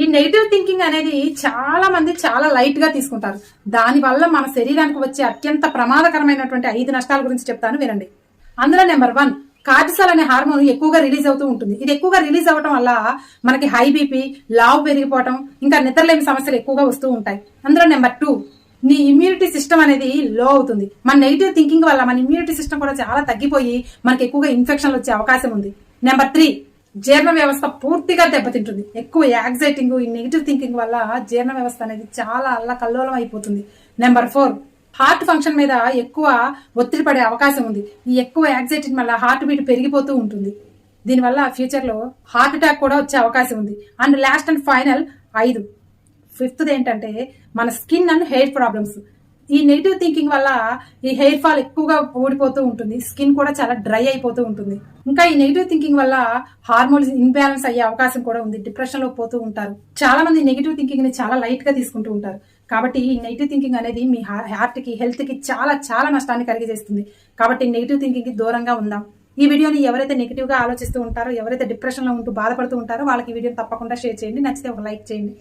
ఈ negative thinking అనేది చాలా మంది చాలా లైట్ గా తీసుకుంటారు. దాని వల్ల మన శరీరానికి వచ్చే అత్యంత ప్రమాదకరమైనటువంటి 5 నష్టాల గురించి చెప్తాను వినండి. అందులో నెంబర్ 1, కార్టిసాల్ అనే హార్మోన్ ఎక్కువగా రిలీజ్ అవుతూ ఉంటుంది. ఇది ఎక్కువగా రిలీజ్ అవ్వడం వల్ల మనకి హై బీపీ, లావు పెరిగిపోవడం, ఇంకా నిద్రలేని సమస్యలు ఎక్కువగా వస్తూ ఉంటాయి. అందులో నెంబర్ 2, నీ ఇమ్యూనిటీ సిస్టమ్ అనేది లో అవుతుంది. మన నెగిటివ్ థింకింగ్ వల్ల మన ఇమ్యూనిటీ సిస్టమ్ కూడా చాలా తగ్గిపోయి మనకి ఎక్కువగా ఇన్ఫెక్షన్లు వచ్చే అవకాశం ఉంది. నెంబర్ 3, జీర్ణ వ్యవస్థ పూర్తిగా దెబ్బతింటుంది. ఎక్కువ యాంగ్జైటింగ్, ఈ నెగిటివ్ థింకింగ్ వల్ల జీర్ణ వ్యవస్థ అనేది చాలా అల్లకల్లోలం అయిపోతుంది. నెంబర్ 4, హార్ట్ ఫంక్షన్ మీద ఎక్కువ ఒత్తిడి పడే అవకాశం ఉంది. ఈ ఎక్కువ యాంగ్జైటింగ్ వల్ల హార్ట్ బీట్ పెరిగిపోతూ ఉంటుంది. దీనివల్ల ఫ్యూచర్ లో హార్ట్ అటాక్ కూడా వచ్చే అవకాశం ఉంది. And last and final 5, 5th ఏంటంటే మన స్కిన్ అండ్ హెయిర్ ప్రాబ్లమ్స్. ఈ నెగిటివ్ థింకింగ్ వల్ల ఈ హెయిర్ ఫాల్ ఎక్కువగా ఊడిపోతూ ఉంటుంది. స్కిన్ కూడా చాలా డ్రై అయిపోతూ ఉంటుంది. ఇంకా ఈ నెగిటివ్ థింకింగ్ వల్ల హార్మోన్స్ ఇన్బ్యాలెన్స్ అయ్యే అవకాశం కూడా ఉంది. డిప్రెషన్ లో పోతూ ఉంటారు. చాలా మంది నెగిటివ్ థింకింగ్ ని చాలా లైట్ గా తీసుకుంటూ ఉంటారు. కాబట్టి ఈ నెగిటివ్ థింకింగ్ అనేది మీ హార్ట్ కి, హెల్త్ కి చాలా చాలా నష్టాన్ని కలిగజేస్తుంది. కాబట్టి నెగిటివ్ థింకింగ్ కి దూరంగా ఉందాం. ఈ వీడియోని ఎవరైతే నెగిటివ్ గా ఆలోచిస్తూ ఉంటారో, ఎవరైతే డిప్రెషన్ లో ఉంటూ బాధపడుతూ ఉంటారో వాళ్ళకి ఈ వీడియోని తప్పకుండా షేర్ చేయండి. నచ్చితే ఒక లైక్ చేయండి.